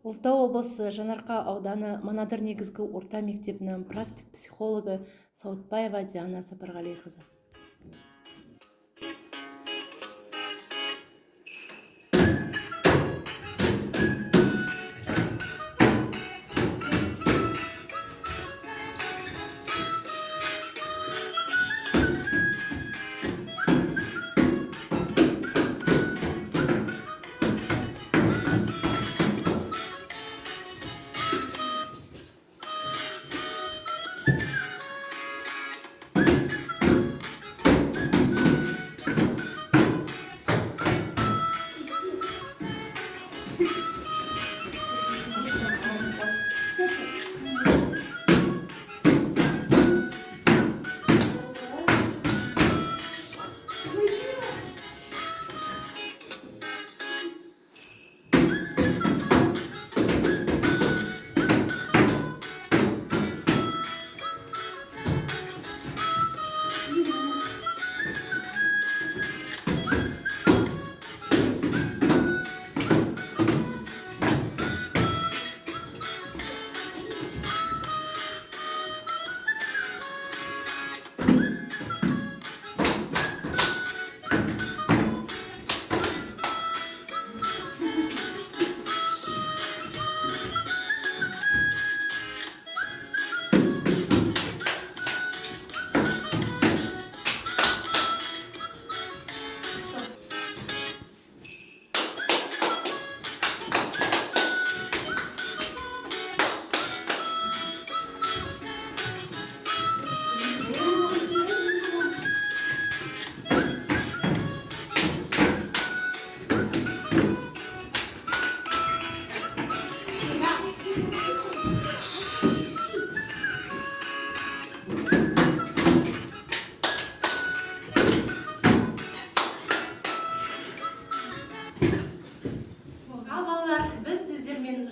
Ұлытау облысы Жаңарқа ауданы Манадыр негізгі орта мектебінің практик психологы Сауытбаева Диана Сапарғалиқызы.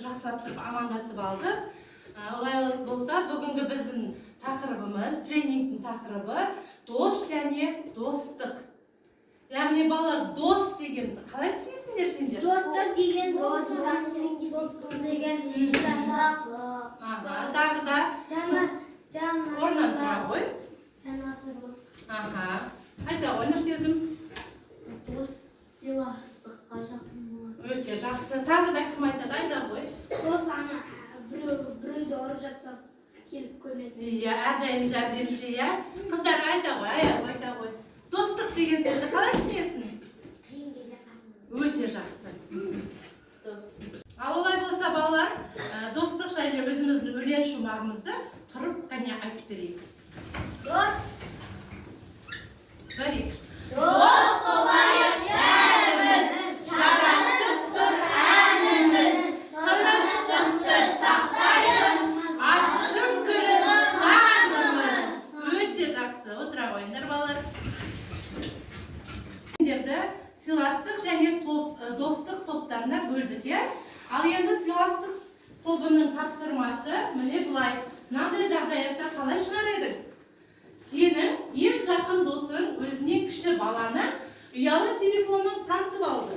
Жақсылап тұрып амандасып алдық. Олай болса, бүгінгі біздің тақырыбымыз, тренингтің тақырыбы дос және достық. Яғни балалар, дос деген қалай түсінесіңдер сендер? Достық деген достық деген тағы да орнан тұра ғой. Айта ғой, Нұрсезім? Дос сыйластыққа жақын болады. Өте жақсы. Тағы да кім айтады? Айта ғой. Дос біреуді ұрып жатса келіп көмеді. Иә, әрдайым жәрдемші, иә. Қыздар айта ғой, айта ғой. Достық деген сөзді қалай түсінесің? Қиын кезде қасында. Өте жақсы. Ал олай болса балалар, достық жайлы өзіміздің өлең шумағымызды тұрып қане айтып берейік. Көрейік. Дос болайық бәріміз, жарасып тұр әніміз, тыныштықты сақтаймыз, аттың күні қанымыз. Өте жақсы. Отыра қойыңдар балалар. Сендерді сыйластық және достық топтарына бөлдік, е? Ал енді сыйластық тобының тапсырмасы міне бұлай. Мынандай жағдаятта қалай шығар едің? Сенің ең жақын досың өзіне кіші баланы ұялы телефонын тартып алды.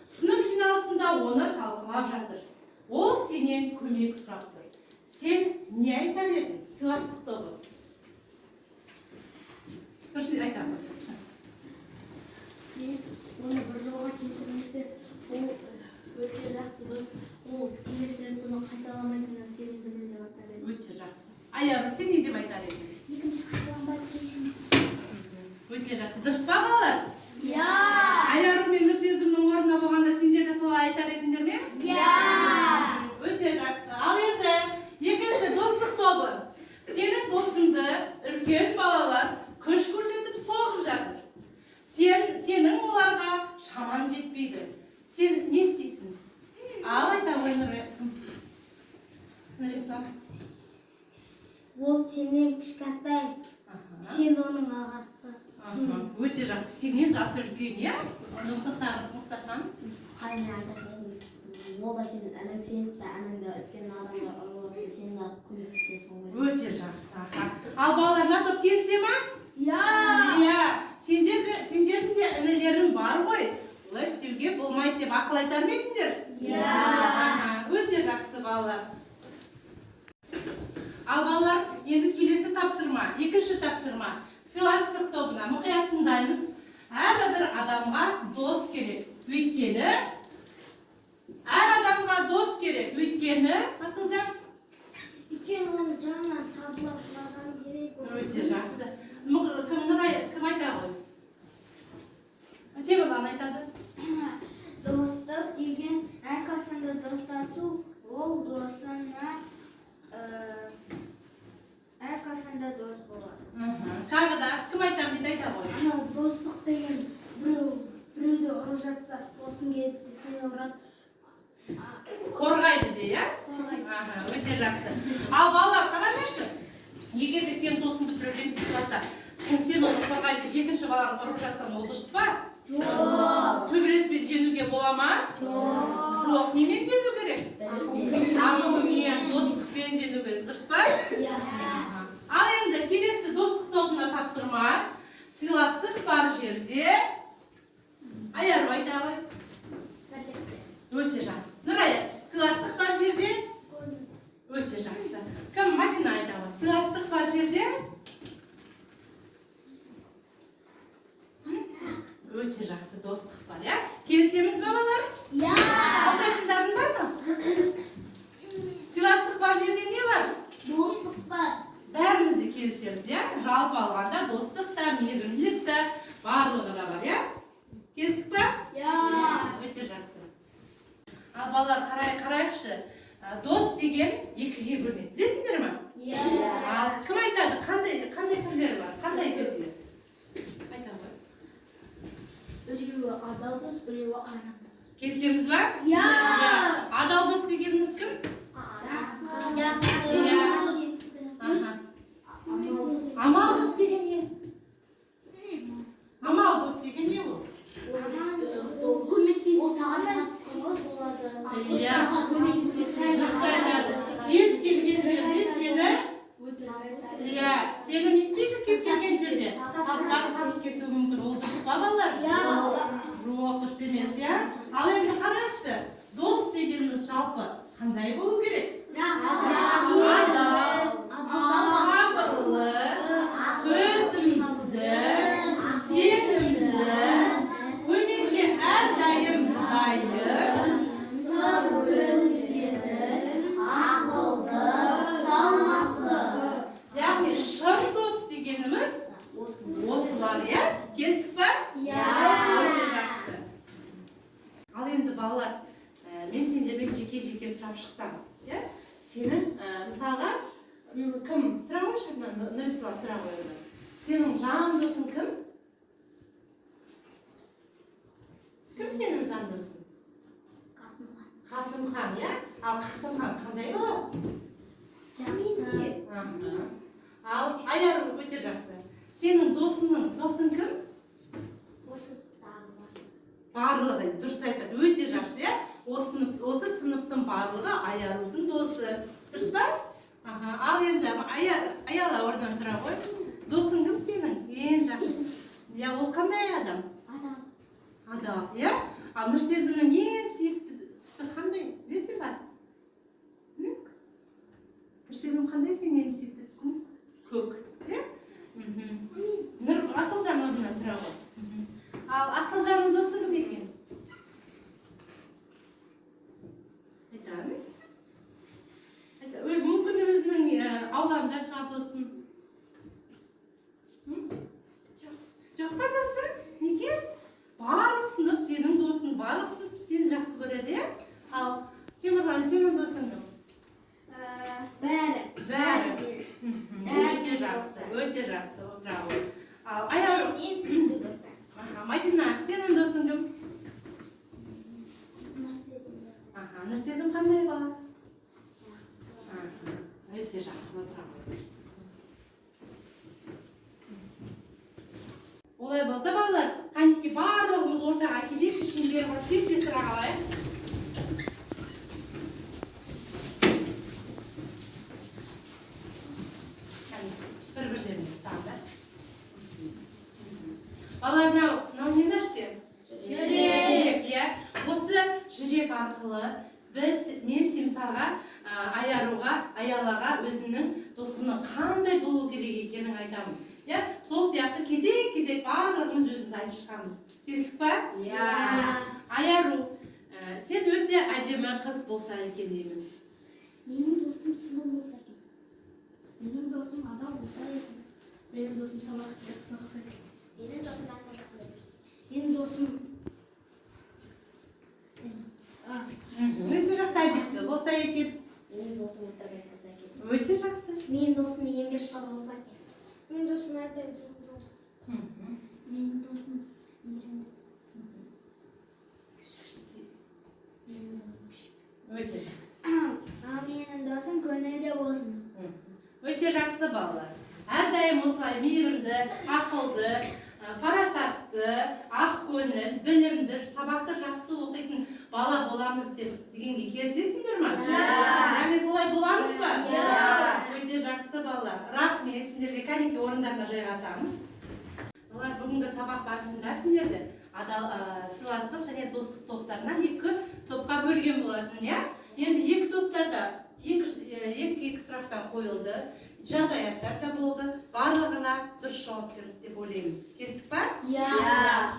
Сынып жиналысында оны талқылап жатыр. Ол сенен көмек сұрап тұр. Сен не айтар едің? Сыйластық тобы. Дұрыс айтамын. Оны бір жолға кешіріңіздер. Ол өте жақсы дос. Ол келесі күні қайталамайтынына сенімдімін деп айтар едім. Өте жақсы. Аяру, сен не деп айтар едің? Екінші қайталанбайды кешіріңіздер. Өте жақсы. Дұрыс па балалар? Иә. Аяру мен Нұрсезімнің орнына болғанда сендер де солай айтар едіңдер ме? Иә. Өте жақсы. Ал енді екінші достық тобы. Сенің досыңды үлкен балалар күш көрсетіп соғып жатыр. Сенің оларға шаман жетпейді. Сен не істейсің? Ал айта ғой Нұресам. Ол сенен кішкентай, сен оның ағасы. Өте жақсы. Сенен жасы үлкен, иә? Мұқтархан. Қайын айтатын. Ол да сенің әнің, сен де әніңді үлкен адамдар ұрып, сен де көмектесесің ғой. Өте жақсы. Ал балаларына топ келсе ма? Иә. Сендердің де інілерің бар ғой. Олай істеуге болмайды деп ақыл айтар ма едіңдер? Иә. балалар. Ал балалар, енді келесі тапсырма, екінші тапсырма. Сыйластық тобына мұқият тыңдаймыз. Әрбір адамға дос керек. Өйткені Асылжан? Өйткені оның жанынан табылған керек. Өте жақсы. Кім айта ғой? Темірлан айтады. Достық деген әрқашанда достасу, ол досына әрқашанда дос болады. Тағы да кім айтам дейді айта ғой? Достық деген біреуді ұрып жатса, досың келеді сені ұрады. Қорғайды де, иә? Қорғайды. Өте жақсы. Ал балалар қараңдаршы. Егер де сен досыңды біреу ренжітіп жатса, сен оны қорғайды, екінші баланы ұрып жатсаң, ол дұрыс па? Жоқ. Төбелеспен женуге бола ма? Жоқ. Немен жену керек? Ақылмен, достықпен жену керек. Дұрыс па? Ал енді келесі достық тобына тапсырма. Сыйластық бар жерде. Айару айта ғой. Өте жақсы. Нұрая, сыйластық бар жерде? Өте жақсы. Кім Мадина айта ғой? Сыйластық бар жерде? Өте жақсы достық бар, иә? Келісеміз ба балалар? Алсайтындарың бар ма? Сыйластық бар жерде не бар? Достық бар. Бәріміз де келісеміз, иә? Жалпы алғанда достық та, мейірімділік та, барлығы да бар, иә? Келістік па? Өте жақсы. Ал балалар қарайықшы. Дос деген екіге бөлінеді. Білесіңдер ме? Ал кім айтады? Қандай түрлері бар? Қандай белгілер? Айта ғой. Біреуі адал дос, біреуі арам дос. Келісеміз ба? Адал дос дегеніміз кім? Амал дос деген не? Амал дос деген не ол? Көмектесіп саған болады. Кез келген жерде сені не істейді кез келген жерде? Тастап сатып кетуі мүмкін. Ол дұрыс па балалар? Жоқ, дұрыс емес, иә? Ал енді қарайықшы. Дос дегеніміз жалпы қандай болу керек? Адал, сабырлы, төзімді, сенімді, көмекке әрдайым дайын, Сыр өсетін, ақылды, салмақты. яғни шын дос дегеніміз осылар, иә? Келістік па? Өте жақсы. Ал енді балалар, мен сендермен жеке-жеке сұрап шықсам, иә? Сенің, мысалға, кім? Тұра қойшы, Нұрислам тұра қойды. Сенің жан досың кім? Кім сенің жан досың? Қасымхан, иә? Ал Қасымхан қандай болады? Ал Айару өте жақсы. Сенің досың кім? Барлығы, дұрыс айтады, өте жақсы, иә? Осы сыныптың барлығы Айарудың досы. Дұрыс па? Ал енді Аяла орнынан тұра ғой. Досың кім сенің? Ең жақсы. Иә, ол қандай адам? Адал, иә? Ал Нұрсезімнің ең сүйікті түсі қандай? Несі бар? Нұрсезім қандай сенің ең сүйікті түсің? Көк, иә? Асылжан орнынан тұра ғой. Ал Асылжанның досы кім екен? Айтамыз. Мүмкін өзінің аулanda шығар досын. Жоқ па досы? Неге? Барлық сынып сенің досын, барлық сынып сені жақсы көреді, е? Ал Темірлан, сенің досың кім? Бәрі. Өте жақсы, отыра ғой. Ал Айару, Мадина, сенің досың кім? Нұрсезім қандай бала? Өте жақсы, отыра ғой. Олай болса балалар, қанекей барлығымыз ортаға келейікші, шеңберге тез тұра қалайық. Бір-бірлеріне тұтаңдар. Балалар, мынау не нәрсе? Жүрек, иә. Осы жүрек арқылы мен мысалға аялаға өзімнің досымның қандай болу керек екенін айтамын. Иә, сол сияқты кезек барлығымыз өзіміз айтып шығамыз. Келістік па? Аяру, сен өте әдемі қыз болса екен деймін. Менің досым сұлу болса екен. Менің досым адам болса екен. Менің досым сабақты жақсы оқыса екен. Менің досым ақылды болса. Менің досым Өте жақсы әдепті болса екен. Менің досым интернет болса екен. Өте жақсы. Менің досым еңбекші болса екен. Менің досым әрдайым болса. Менің досым мейірімді болса. Менің досым кіші. Өте жақсы. Менің досым көңілді болсын. Өте жақсы балалар. Әрдайым осылай мейірімді, ақылды, парасатты, ақ көңіл, білімді, сабақты жақсы оқитын бала боламыз дегенге келісесіңдер ме? Яғни солай боламыз ба? Өте жақсы балалар. Рахмет, сіздерге кәдімгі орындарына жайғасамыз. Балалар, бүгінгі сабақ барысында сіздерді сыйластық және достық топтарынан 2 топқа бөлген болатын, иә? Енді 2 топтарда 2 сұрақтан қойылды, жағдаяттар да болды, барлығына дұрыс жауап берді деп ойлаймын. Келістік па?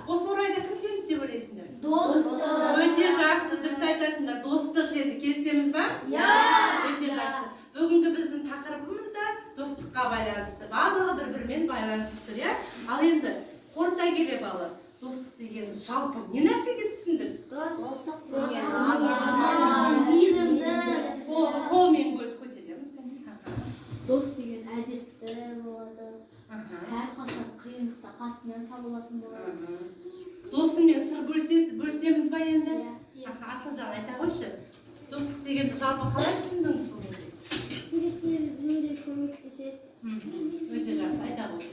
Осы орайда кім жеңді деп ойлайсыңдар? Достық. Өте жақсы, дұрыс айтасыңдар. Достық жеңді. Келісеміз ба? Өте жақсы. Бүгінгі біздің тақырыбымыз да достыққа байланысты. Барлығы бір-бірімен байланысып тұр, иә? Ал енді қорыта келе балалар, достық дегеніміз жалпы не нәрсе деп түсіндік? Достық. Қолмен көтереміз. Дос деген әдепті болады. Әрқашан қиындықта қасынан табылатын болады. Досыңмен сыр бөлсеміз ба енді? Асылжан айта қойшы. Достық дегенді жалпы қалай түсіндің бүгінге? Суреттерімізде көмектеседі. Өте жақсы, айта қойшы.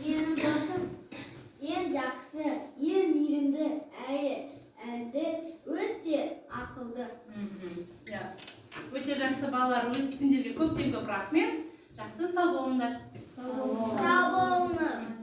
Менің досым ең жақсы, ең мейірімді, әрі өте ақылды. Өте жақсы балалар, сендерге көптен көп рахмет. Жақсы, сау болыңдар. Сау болыңыз.